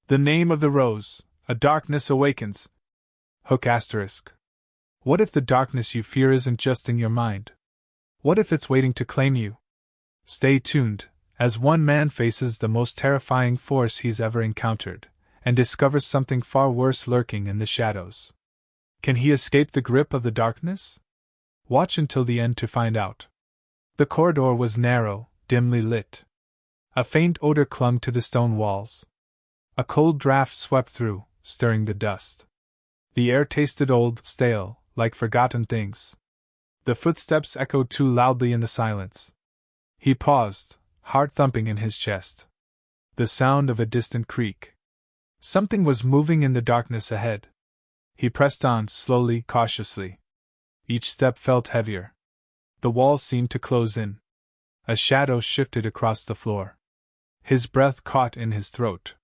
The name of the rose, A Darkness Awakens. Hook asterisk. What if the darkness you fear isn't just in your mind? What if it's waiting to claim you? Stay tuned, as one man faces the most terrifying force he's ever encountered, and discovers something far worse lurking in the shadows. Can he escape the grip of the darkness? Watch until the end to find out. The corridor was narrow, dimly lit. A faint odor clung to the stone walls. A cold draft swept through, stirring the dust. The air tasted old, stale, like forgotten things. The footsteps echoed too loudly in the silence. He paused, heart thumping in his chest. The sound of a distant creak. Something was moving in the darkness ahead. He pressed on, slowly, cautiously. Each step felt heavier. The walls seemed to close in. A shadow shifted across the floor. His breath caught in his throat.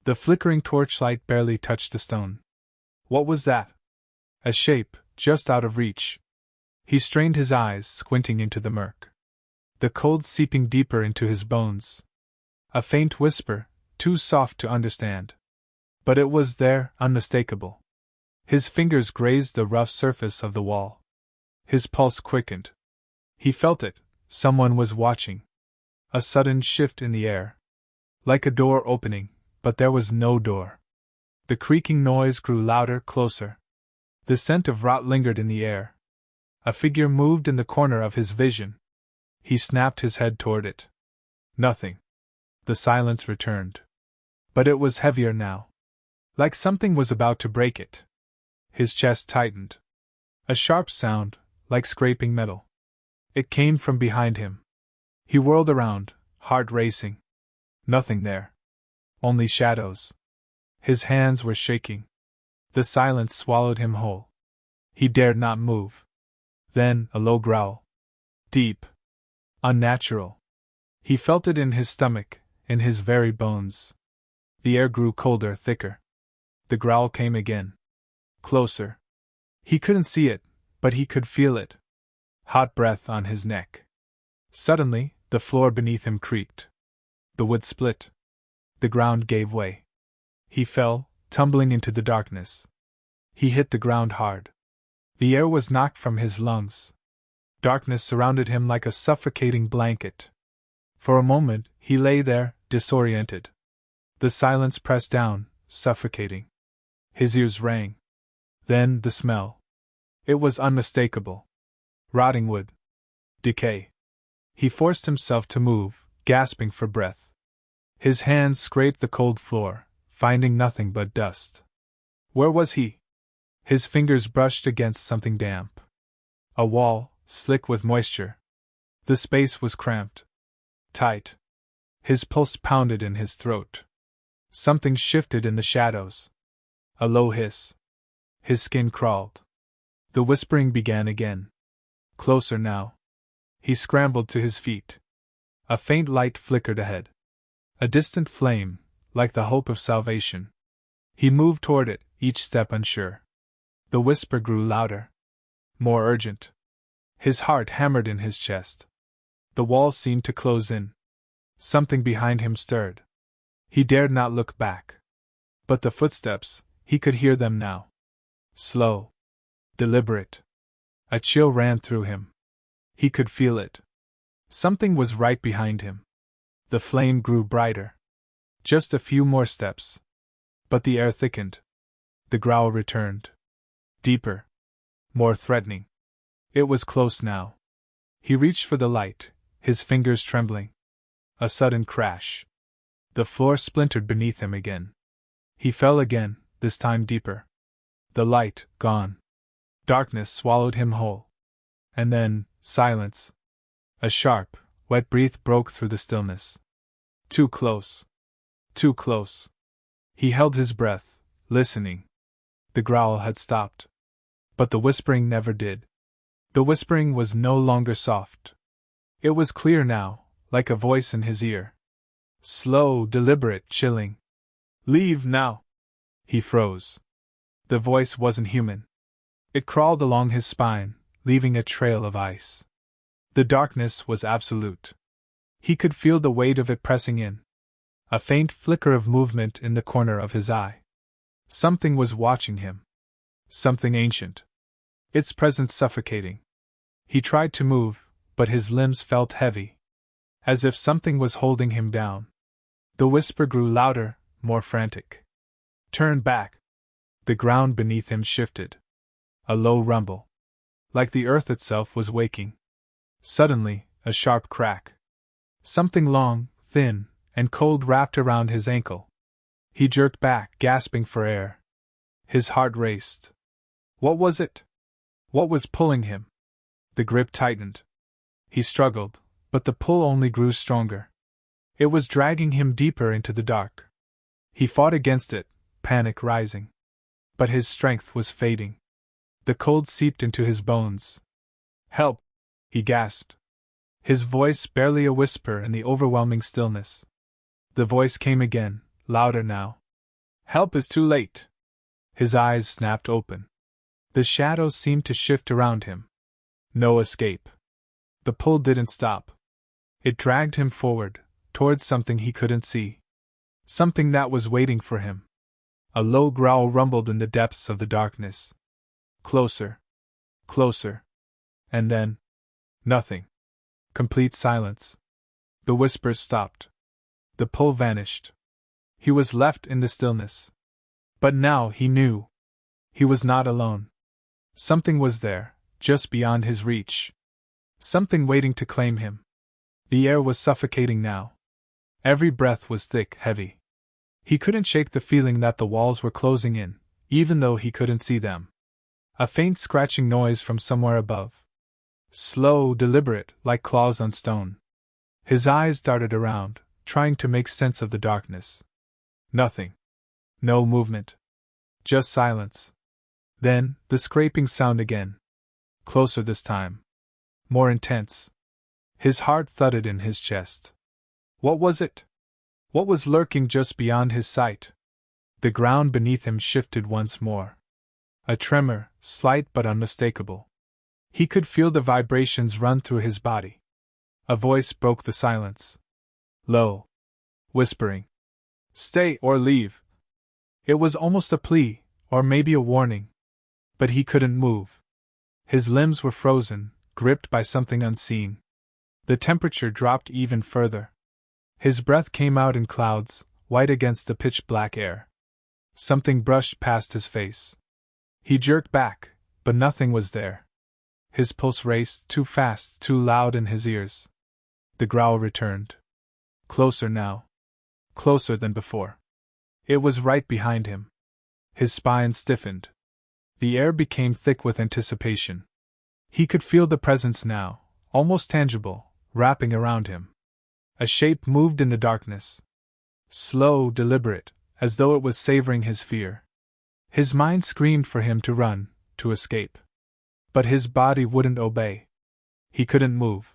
The flickering torchlight barely touched the stone. What was that? A shape, just out of reach. He strained his eyes, squinting into the murk. The cold seeping deeper into his bones. A faint whisper, too soft to understand. But it was there, unmistakable. His fingers grazed the rough surface of the wall. His pulse quickened. He felt it, someone was watching. A sudden shift in the air. Like a door opening, but there was no door. The creaking noise grew louder, closer. The scent of rot lingered in the air. A figure moved in the corner of his vision. He snapped his head toward it. Nothing. The silence returned. But it was heavier now. Like something was about to break it. His chest tightened. A sharp sound, like scraping metal. It came from behind him. He whirled around, heart racing. Nothing there. Only shadows. His hands were shaking. The silence swallowed him whole. He dared not move. Then, a low growl. Deep. Unnatural. He felt it in his stomach, in his very bones. The air grew colder, thicker. The growl came again. Closer. He couldn't see it, but he could feel it. Hot breath on his neck. Suddenly, the floor beneath him creaked. The wood split. The ground gave way. He fell, tumbling into the darkness. He hit the ground hard. The air was knocked from his lungs. Darkness surrounded him like a suffocating blanket. For a moment, he lay there, disoriented. The silence pressed down, suffocating. His ears rang. Then, the smell. It was unmistakable. Rotting wood. Decay. He forced himself to move, gasping for breath. His hands scraped the cold floor, finding nothing but dust. Where was he? His fingers brushed against something damp. A wall, slick with moisture. The space was cramped. Tight. His pulse pounded in his throat. Something shifted in the shadows. A low hiss. His skin crawled. The whispering began again. Closer now. He scrambled to his feet. A faint light flickered ahead. A distant flame, like the hope of salvation. He moved toward it, each step unsure. The whisper grew louder. More urgent. His heart hammered in his chest. The walls seemed to close in. Something behind him stirred. He dared not look back. But the footsteps, he could hear them now. Slow. Deliberate. A chill ran through him. He could feel it. Something was right behind him. The flame grew brighter. Just a few more steps. But the air thickened. The growl returned. Deeper. More threatening. It was close now. He reached for the light, his fingers trembling. A sudden crash. The floor splintered beneath him again. He fell again, this time deeper. The light, gone. Darkness swallowed him whole. And then, silence. A sharp, wet breath broke through the stillness. Too close. Too close. He held his breath, listening. The growl had stopped. But the whispering never did. The whispering was no longer soft. It was clear now, like a voice in his ear. Slow, deliberate, chilling. Leave now. He froze. The voice wasn't human. It crawled along his spine, leaving a trail of ice. The darkness was absolute. He could feel the weight of it pressing in. A faint flicker of movement in the corner of his eye. Something was watching him. Something ancient. Its presence suffocating. He tried to move, but his limbs felt heavy. As if something was holding him down. The whisper grew louder, more frantic. Turn back. The ground beneath him shifted. A low rumble. Like the earth itself was waking. Suddenly, a sharp crack. Something long, thin, and cold wrapped around his ankle. He jerked back, gasping for air. His heart raced. What was it? What was pulling him? The grip tightened. He struggled, but the pull only grew stronger. It was dragging him deeper into the dark. He fought against it, panic rising. But his strength was fading. The cold seeped into his bones. Help! He gasped. His voice barely a whisper in the overwhelming stillness. The voice came again, louder now. Help is too late. His eyes snapped open. The shadows seemed to shift around him. No escape. The pull didn't stop. It dragged him forward, towards something he couldn't see. Something that was waiting for him. A low growl rumbled in the depths of the darkness. Closer. Closer. And then... nothing. Complete silence. The whispers stopped. The pull vanished. He was left in the stillness. But now he knew. He was not alone. Something was there, just beyond his reach. Something waiting to claim him. The air was suffocating now. Every breath was thick, heavy. He couldn't shake the feeling that the walls were closing in, even though he couldn't see them. A faint scratching noise from somewhere above. Slow, deliberate, like claws on stone. His eyes darted around, trying to make sense of the darkness. Nothing. No movement. Just silence. Then, the scraping sound again. Closer this time. More intense. His heart thudded in his chest. What was it? What was lurking just beyond his sight? The ground beneath him shifted once more. A tremor, slight but unmistakable. He could feel the vibrations run through his body. A voice broke the silence. Low. Whispering. Stay or leave. It was almost a plea, or maybe a warning. But he couldn't move. His limbs were frozen, gripped by something unseen. The temperature dropped even further. His breath came out in clouds, white against the pitch-black air. Something brushed past his face. He jerked back, but nothing was there. His pulse raced, too fast, too loud in his ears. The growl returned. Closer now. Closer than before. It was right behind him. His spine stiffened. The air became thick with anticipation. He could feel the presence now, almost tangible, wrapping around him. A shape moved in the darkness. Slow, deliberate, as though it was savoring his fear. His mind screamed for him to run, to escape. But his body wouldn't obey. He couldn't move.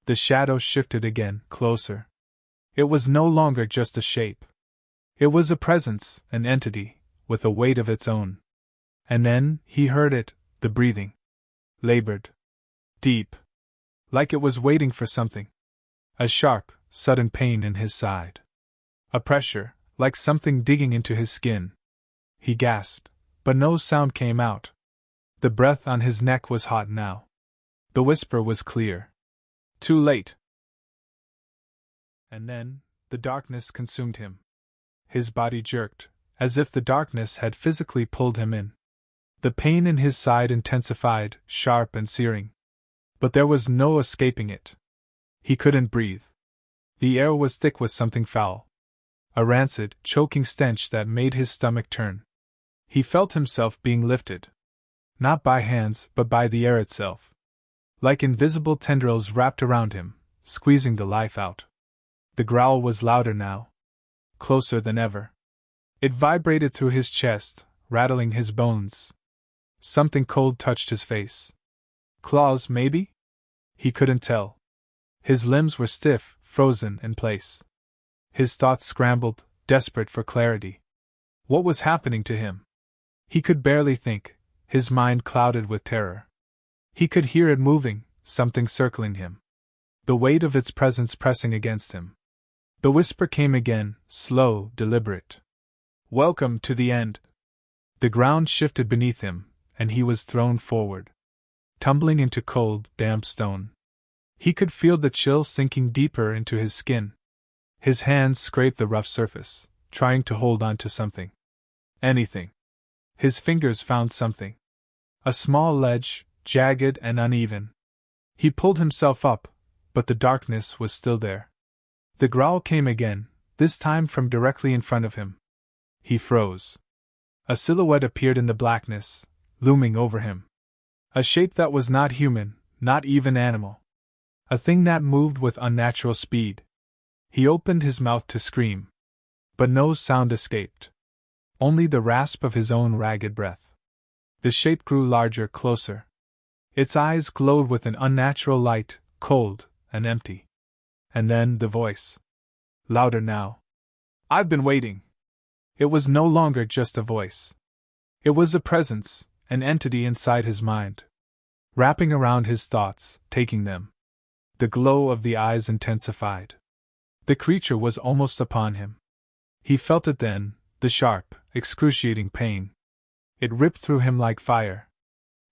The shadow shifted again, closer. It was no longer just a shape. It was a presence, an entity, with a weight of its own. And then, he heard it, the breathing. Labored. Deep. Like it was waiting for something. A sharp, sudden pain in his side. A pressure, like something digging into his skin. He gasped, but no sound came out. The breath on his neck was hot now. The whisper was clear. Too late. And then, the darkness consumed him. His body jerked, as if the darkness had physically pulled him in. The pain in his side intensified, sharp and searing. But there was no escaping it. He couldn't breathe. The air was thick with something foul. A rancid, choking stench that made his stomach turn. He felt himself being lifted. Not by hands, but by the air itself. Like invisible tendrils wrapped around him, squeezing the life out. The growl was louder now. Closer than ever. It vibrated through his chest, rattling his bones. Something cold touched his face. Claws, maybe? He couldn't tell. His limbs were stiff, frozen in place. His thoughts scrambled, desperate for clarity. What was happening to him? He could barely think, his mind clouded with terror. He could hear it moving, something circling him. The weight of its presence pressing against him. The whisper came again, slow, deliberate. "Welcome to the end." The ground shifted beneath him, and he was thrown forward, tumbling into cold, damp stone. He could feel the chill sinking deeper into his skin. His hands scraped the rough surface, trying to hold on to something. Anything. His fingers found something. A small ledge, jagged and uneven. He pulled himself up, but the darkness was still there. The growl came again, this time from directly in front of him. He froze. A silhouette appeared in the blackness, looming over him. A shape that was not human, not even animal. A thing that moved with unnatural speed. He opened his mouth to scream. But no sound escaped. Only the rasp of his own ragged breath. The shape grew larger, closer. Its eyes glowed with an unnatural light, cold and empty. And then the voice. Louder now. "I've been waiting." It was no longer just a voice. It was a presence, an entity inside his mind. Wrapping around his thoughts, taking them. The glow of the eyes intensified. The creature was almost upon him. He felt it then, the sharp, excruciating pain. It ripped through him like fire.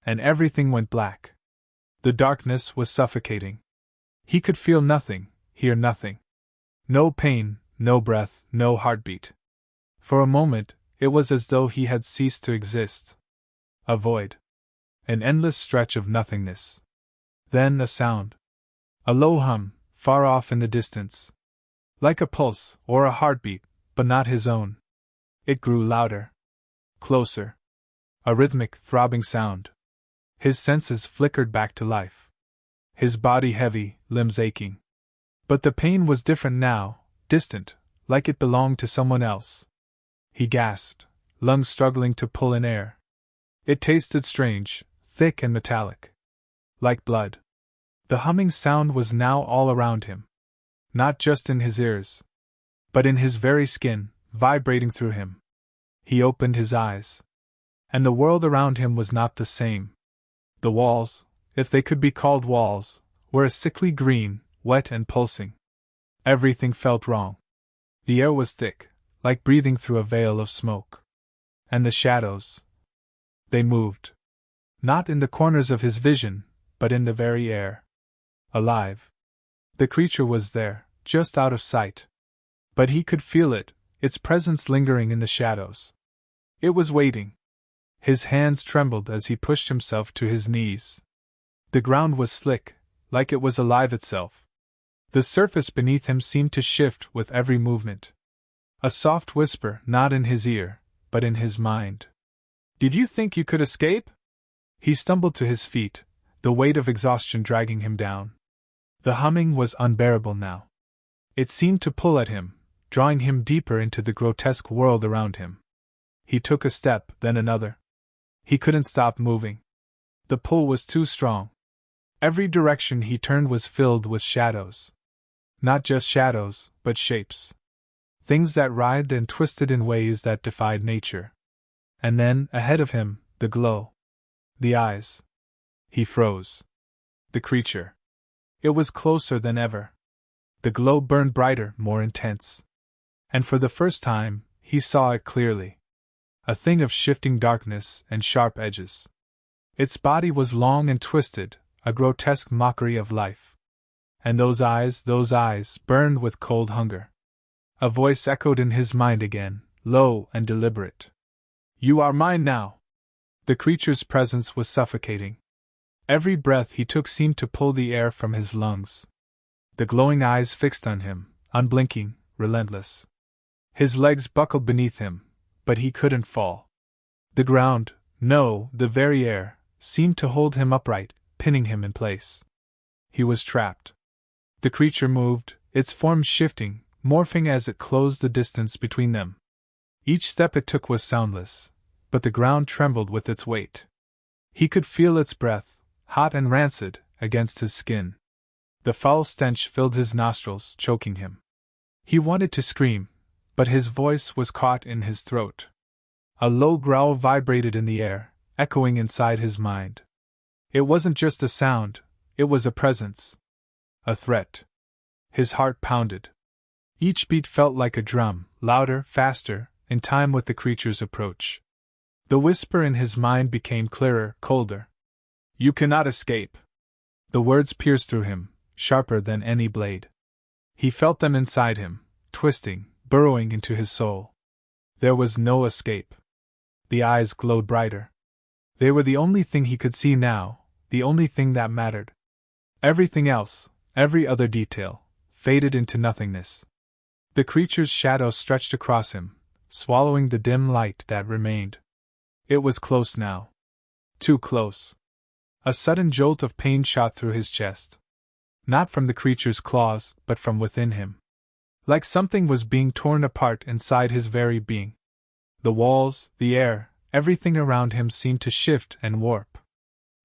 And everything went black. The darkness was suffocating. He could feel nothing, hear nothing. No pain, no breath, no heartbeat. For a moment, it was as though he had ceased to exist. A void. An endless stretch of nothingness. Then a sound. A low hum, far off in the distance. Like a pulse, or a heartbeat, but not his own. It grew louder. Closer. A rhythmic, throbbing sound. His senses flickered back to life. His body heavy, limbs aching. But the pain was different now, distant, like it belonged to someone else. He gasped, lungs struggling to pull in air. It tasted strange, thick and metallic. Like blood. The humming sound was now all around him. Not just in his ears. But in his very skin, vibrating through him. He opened his eyes. And the world around him was not the same. The walls, if they could be called walls, were a sickly green, wet and pulsing. Everything felt wrong. The air was thick, like breathing through a veil of smoke. And the shadows. They moved. Not in the corners of his vision, but in the very air. Alive. The creature was there, just out of sight. But he could feel it, its presence lingering in the shadows. It was waiting. His hands trembled as he pushed himself to his knees. The ground was slick, like it was alive itself. The surface beneath him seemed to shift with every movement. A soft whisper, not in his ear, but in his mind. "Did you think you could escape?" He stumbled to his feet, the weight of exhaustion dragging him down. The humming was unbearable now. It seemed to pull at him, drawing him deeper into the grotesque world around him. He took a step, then another. He couldn't stop moving. The pull was too strong. Every direction he turned was filled with shadows. Not just shadows, but shapes. Things that writhed and twisted in ways that defied nature. And then, ahead of him, the glow. The eyes. He froze. The creature. It was closer than ever. The glow burned brighter, more intense. And for the first time, he saw it clearly. A thing of shifting darkness and sharp edges. Its body was long and twisted, a grotesque mockery of life. And those eyes burned with cold hunger. A voice echoed in his mind again, low and deliberate. "You are mine now." The creature's presence was suffocating. Every breath he took seemed to pull the air from his lungs. The glowing eyes fixed on him, unblinking, relentless. His legs buckled beneath him, but he couldn't fall. The ground, no, the very air, seemed to hold him upright, pinning him in place. He was trapped. The creature moved, its form shifting, morphing as it closed the distance between them. Each step it took was soundless, but the ground trembled with its weight. He could feel its breath, hot and rancid, against his skin. The foul stench filled his nostrils, choking him. He wanted to scream, but his voice was caught in his throat. A low growl vibrated in the air, echoing inside his mind. It wasn't just a sound, it was a presence. A threat. His heart pounded. Each beat felt like a drum, louder, faster, in time with the creature's approach. The whisper in his mind became clearer, colder. "You cannot escape." The words pierced through him, sharper than any blade. He felt them inside him, twisting, burrowing into his soul. There was no escape. The eyes glowed brighter. They were the only thing he could see now, the only thing that mattered. Everything else, every other detail, faded into nothingness. The creature's shadow stretched across him, swallowing the dim light that remained. It was close now. Too close. A sudden jolt of pain shot through his chest. Not from the creature's claws, but from within him. Like something was being torn apart inside his very being. The walls, the air, everything around him seemed to shift and warp.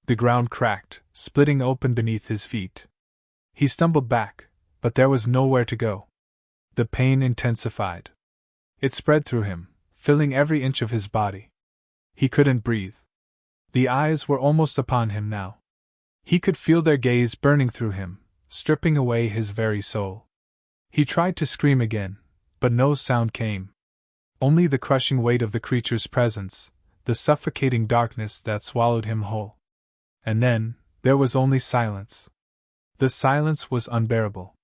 The ground cracked, splitting open beneath his feet. He stumbled back, but there was nowhere to go. The pain intensified. It spread through him, filling every inch of his body. He couldn't breathe. The eyes were almost upon him now. He could feel their gaze burning through him, stripping away his very soul. He tried to scream again, but no sound came. Only the crushing weight of the creature's presence, the suffocating darkness that swallowed him whole. And then, there was only silence. The silence was unbearable.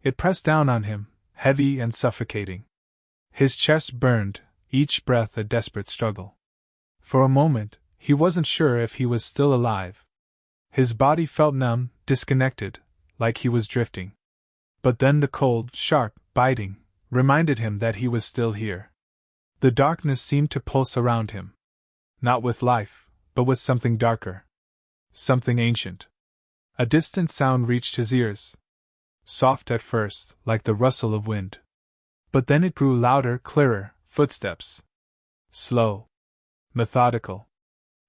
It pressed down on him, heavy and suffocating. His chest burned, each breath a desperate struggle. For a moment, he wasn't sure if he was still alive. His body felt numb, disconnected, like he was drifting. But then the cold, sharp, biting, reminded him that he was still here. The darkness seemed to pulse around him. Not with life, but with something darker. Something ancient. A distant sound reached his ears. Soft at first, like the rustle of wind. But then it grew louder, clearer, footsteps. Slow. Methodical.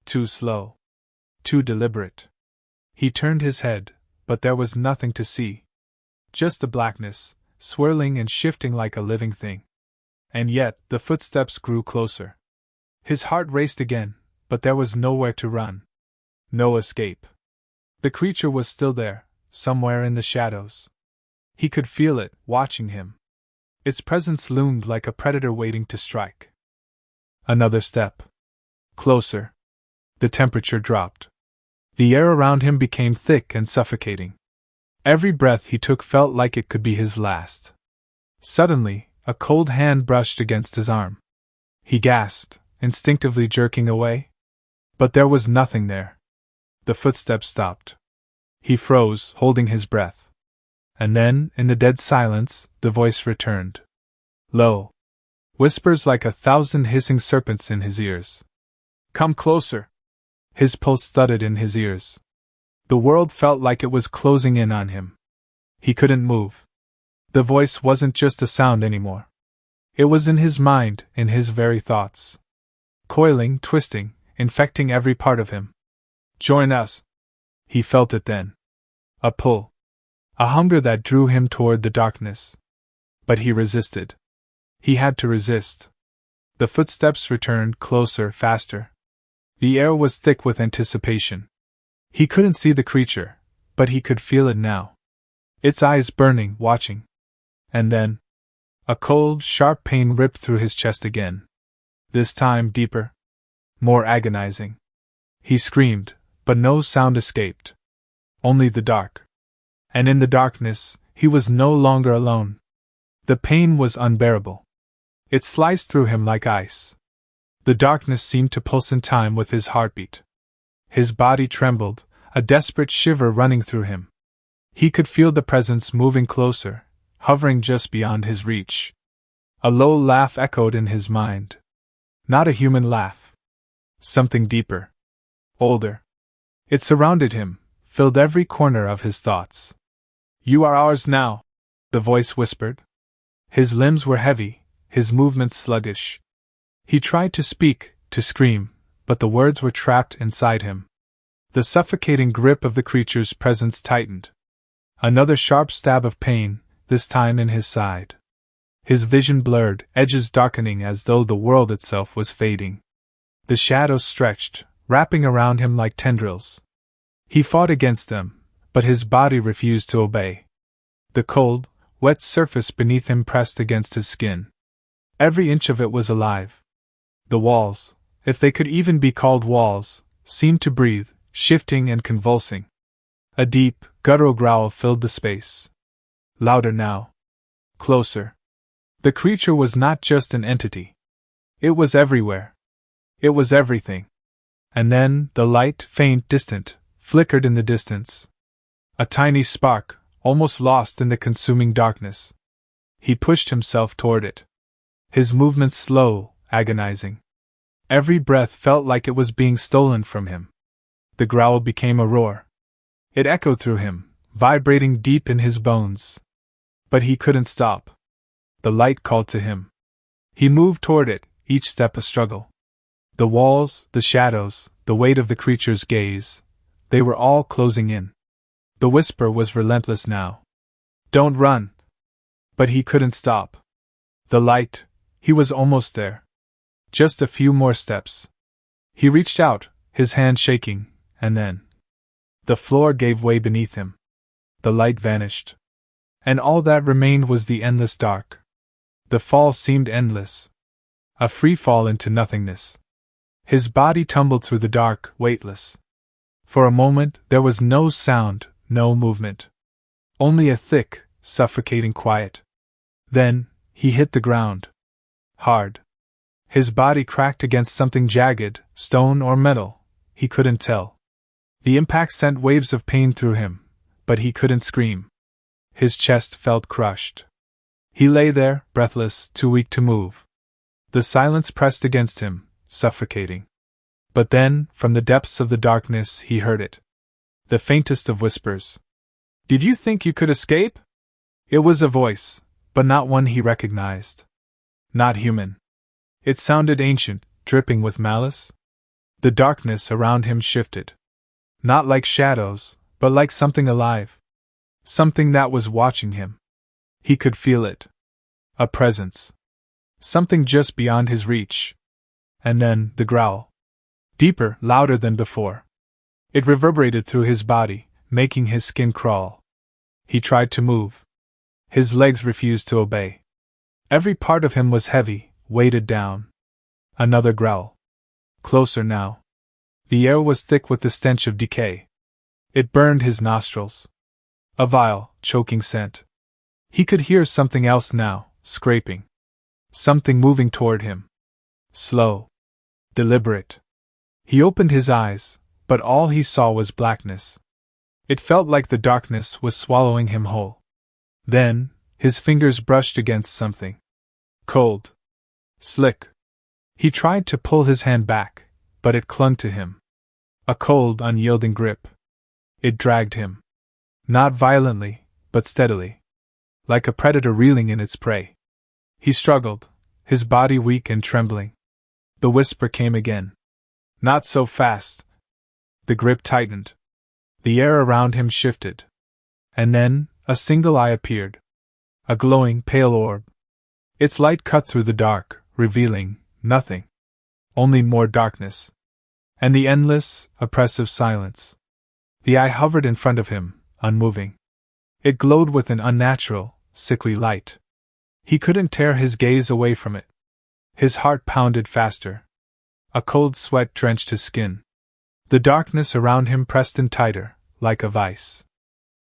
Too slow. Too deliberate. He turned his head, but there was nothing to see. Just the blackness, swirling and shifting like a living thing. And yet, the footsteps grew closer. His heart raced again, but there was nowhere to run. No escape. The creature was still there, somewhere in the shadows. He could feel it, watching him. Its presence loomed like a predator waiting to strike. Another step. Closer. The temperature dropped. The air around him became thick and suffocating. Every breath he took felt like it could be his last. Suddenly, a cold hand brushed against his arm. He gasped, instinctively jerking away. But there was nothing there. The footsteps stopped. He froze, holding his breath. And then, in the dead silence, the voice returned. Low. Whispers like 1,000 hissing serpents in his ears. Come closer. His pulse thudded in his ears. The world felt like it was closing in on him. He couldn't move. The voice wasn't just a sound anymore. It was in his mind, in his very thoughts. Coiling, twisting, infecting every part of him. Join us. He felt it then. A pull. A hunger that drew him toward the darkness. But he resisted. He had to resist. The footsteps returned, closer, faster. The air was thick with anticipation. He couldn't see the creature, but he could feel it now. Its eyes burning, watching. And then, a cold, sharp pain ripped through his chest again. This time deeper. More agonizing. He screamed, but no sound escaped. Only the dark. And in the darkness, he was no longer alone. The pain was unbearable. It sliced through him like ice. The darkness seemed to pulse in time with his heartbeat. His body trembled, a desperate shiver running through him. He could feel the presence moving closer, hovering just beyond his reach. A low laugh echoed in his mind. Not a human laugh. Something deeper. Older. It surrounded him, filled every corner of his thoughts. You are ours now, the voice whispered. His limbs were heavy, his movements sluggish. He tried to speak, to scream, but the words were trapped inside him. The suffocating grip of the creature's presence tightened. Another sharp stab of pain, this time in his side. His vision blurred, edges darkening as though the world itself was fading. The shadows stretched, wrapping around him like tendrils. He fought against them, but his body refused to obey. The cold, wet surface beneath him pressed against his skin. Every inch of it was alive. The walls, if they could even be called walls, seemed to breathe, shifting and convulsing. A deep, guttural growl filled the space. Louder now. Closer. The creature was not just an entity. It was everywhere. It was everything. And then, the light, faint, distant, flickered in the distance. A tiny spark, almost lost in the consuming darkness. He pushed himself toward it. His movements slow, agonizing. Every breath felt like it was being stolen from him. The growl became a roar. It echoed through him, vibrating deep in his bones. But he couldn't stop. The light called to him. He moved toward it, each step a struggle. The walls, the shadows, the weight of the creature's gaze, they were all closing in. The whisper was relentless now. Don't run! But he couldn't stop. The light, he was almost there. Just a few more steps. He reached out, his hand shaking, and then the floor gave way beneath him. The light vanished. And all that remained was the endless dark. The fall seemed endless. A free fall into nothingness. His body tumbled through the dark, weightless. For a moment there was no sound, no movement. Only a thick, suffocating quiet. Then, he hit the ground. Hard. His body cracked against something jagged, stone or metal, he couldn't tell. The impact sent waves of pain through him, but he couldn't scream. His chest felt crushed. He lay there, breathless, too weak to move. The silence pressed against him, suffocating. But then, from the depths of the darkness, he heard it. The faintest of whispers. Did you think you could escape? It was a voice, but not one he recognized. Not human. It sounded ancient, dripping with malice. The darkness around him shifted. Not like shadows, but like something alive. Something that was watching him. He could feel it. A presence. Something just beyond his reach. And then, the growl. Deeper, louder than before. It reverberated through his body, making his skin crawl. He tried to move. His legs refused to obey. Every part of him was heavy, weighted down. Another growl. Closer now. The air was thick with the stench of decay. It burned his nostrils. A vile, choking scent. He could hear something else now, scraping. Something moving toward him. Slow. Deliberate. He opened his eyes, but all he saw was blackness. It felt like the darkness was swallowing him whole. Then, his fingers brushed against something. Cold. Slick. He tried to pull his hand back, but it clung to him. A cold, unyielding grip. It dragged him. Not violently, but steadily. Like a predator reeling in its prey. He struggled, his body weak and trembling. The whisper came again. Not so fast. The grip tightened. The air around him shifted. And then, a single eye appeared. A glowing, pale orb. Its light cut through the dark, revealing nothing. Only more darkness. And the endless, oppressive silence. The eye hovered in front of him, unmoving. It glowed with an unnatural, sickly light. He couldn't tear his gaze away from it. His heart pounded faster. A cold sweat drenched his skin. The darkness around him pressed in tighter, like a vice.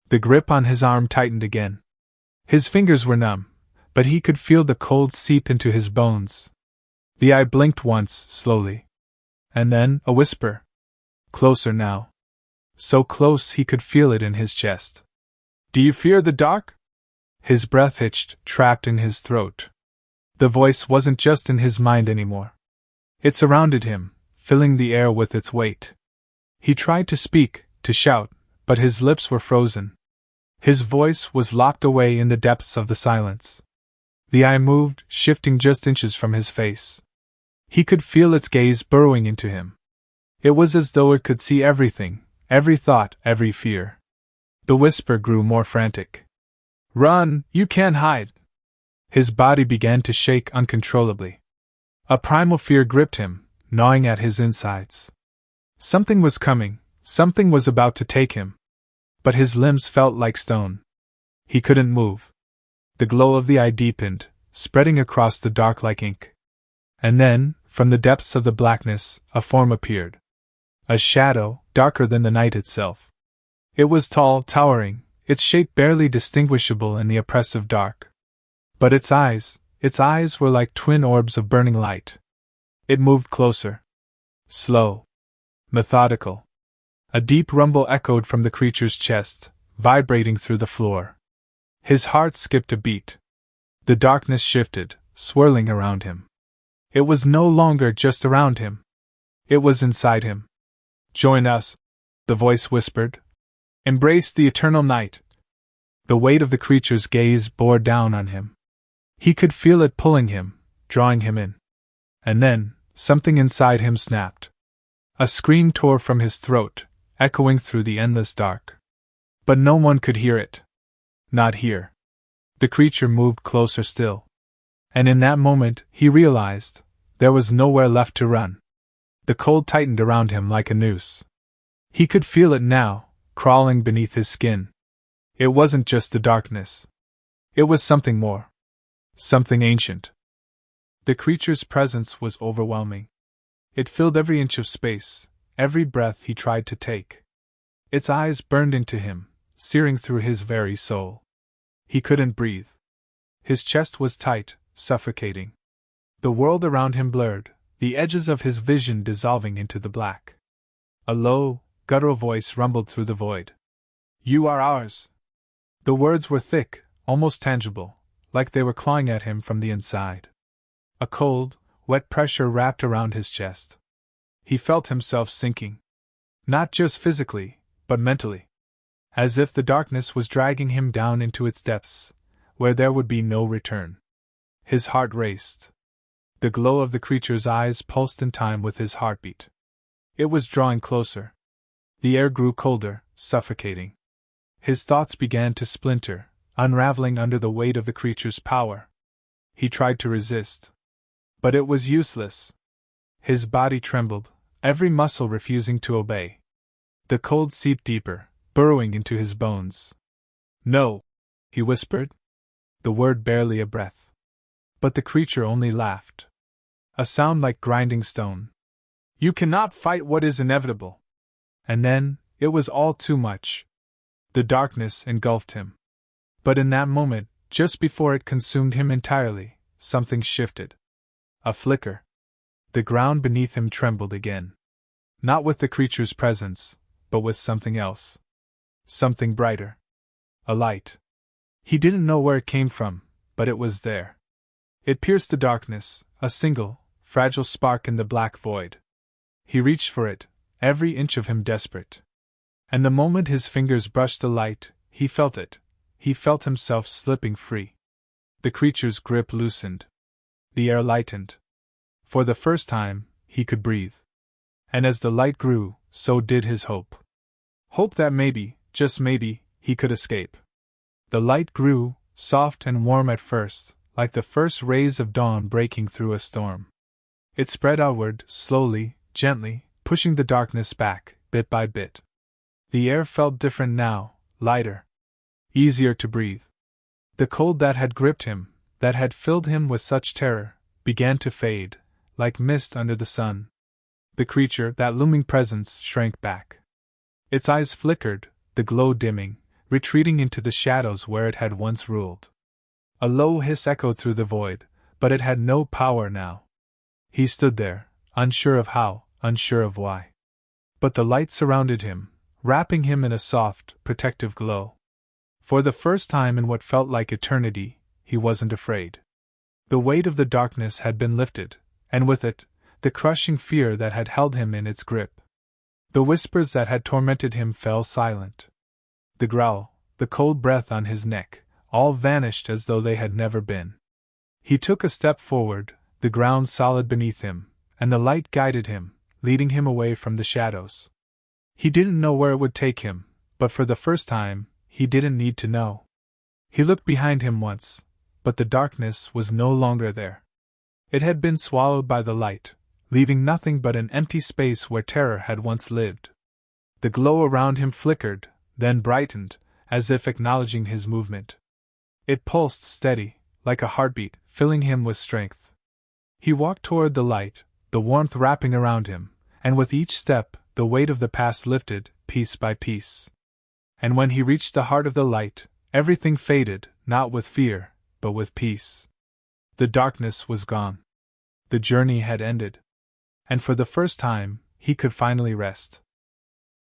The grip on his arm tightened again. His fingers were numb, but he could feel the cold seep into his bones. The eye blinked once, slowly. And then, a whisper. Closer now. So close he could feel it in his chest. Do you fear the dark? His breath hitched, trapped in his throat. The voice wasn't just in his mind anymore. It surrounded him, filling the air with its weight. He tried to speak, to shout, but his lips were frozen. His voice was locked away in the depths of the silence. The eye moved, shifting just inches from his face. He could feel its gaze burrowing into him. It was as though it could see everything, every thought, every fear. The whisper grew more frantic. Run, you can't hide! His body began to shake uncontrollably. A primal fear gripped him, gnawing at his insides. Something was coming, something was about to take him. But his limbs felt like stone. He couldn't move. The glow of the eye deepened, spreading across the dark like ink. And then, from the depths of the blackness, a form appeared. A shadow, darker than the night itself. It was tall, towering, its shape barely distinguishable in the oppressive dark. But its eyes were like twin orbs of burning light. It moved closer. Slow. Methodical. A deep rumble echoed from the creature's chest, vibrating through the floor. His heart skipped a beat. The darkness shifted, swirling around him. It was no longer just around him. It was inside him. "Join us," the voice whispered. "Embrace the eternal night." The weight of the creature's gaze bore down on him. He could feel it pulling him, drawing him in. And then, something inside him snapped. A scream tore from his throat, echoing through the endless dark. But no one could hear it. Not here. The creature moved closer still. And in that moment, he realized there was nowhere left to run. The cold tightened around him like a noose. He could feel it now, crawling beneath his skin. It wasn't just the darkness. It was something more. Something ancient. The creature's presence was overwhelming. It filled every inch of space, every breath he tried to take. Its eyes burned into him, searing through his very soul. He couldn't breathe. His chest was tight, suffocating. The world around him blurred, the edges of his vision dissolving into the black. A low, guttural voice rumbled through the void. "You are ours." The words were thick, almost tangible, like they were clawing at him from the inside. A cold, wet pressure wrapped around his chest. He felt himself sinking. Not just physically, but mentally. As if the darkness was dragging him down into its depths, where there would be no return. His heart raced. The glow of the creature's eyes pulsed in time with his heartbeat. It was drawing closer. The air grew colder, suffocating. His thoughts began to splinter, unraveling under the weight of the creature's power. He tried to resist. But it was useless. His body trembled, every muscle refusing to obey. The cold seeped deeper, burrowing into his bones. "No," he whispered. The word barely a breath. But the creature only laughed. A sound like grinding stone. "You cannot fight what is inevitable." And then, it was all too much. The darkness engulfed him. But in that moment, just before it consumed him entirely, something shifted. A flicker. The ground beneath him trembled again. Not with the creature's presence, but with something else. Something brighter. A light. He didn't know where it came from, but it was there. It pierced the darkness, a single, fragile spark in the black void. He reached for it, every inch of him desperate. And the moment his fingers brushed the light, he felt it. He felt himself slipping free. The creature's grip loosened. The air lightened. For the first time, he could breathe. And as the light grew, so did his hope. Hope that maybe, just maybe, he could escape. The light grew, soft and warm at first, like the first rays of dawn breaking through a storm. It spread outward, slowly, gently, pushing the darkness back, bit by bit. The air felt different now, lighter. Easier to breathe. The cold that had gripped him, that had filled him with such terror, began to fade, like mist under the sun. The creature, that looming presence, shrank back. Its eyes flickered, the glow dimming, retreating into the shadows where it had once ruled. A low hiss echoed through the void, but it had no power now. He stood there, unsure of how, unsure of why. But the light surrounded him, wrapping him in a soft, protective glow. For the first time in what felt like eternity, he wasn't afraid. The weight of the darkness had been lifted, and with it, the crushing fear that had held him in its grip. The whispers that had tormented him fell silent. The growl, the cold breath on his neck, all vanished as though they had never been. He took a step forward, the ground solid beneath him, and the light guided him, leading him away from the shadows. He didn't know where it would take him, but for the first time, he didn't need to know. He looked behind him once, but the darkness was no longer there. It had been swallowed by the light, leaving nothing but an empty space where terror had once lived. The glow around him flickered, then brightened, as if acknowledging his movement. It pulsed steady, like a heartbeat, filling him with strength. He walked toward the light, the warmth wrapping around him, and with each step, the weight of the past lifted, piece by piece. And when he reached the heart of the light, everything faded, not with fear, but with peace. The darkness was gone. The journey had ended. And for the first time, he could finally rest.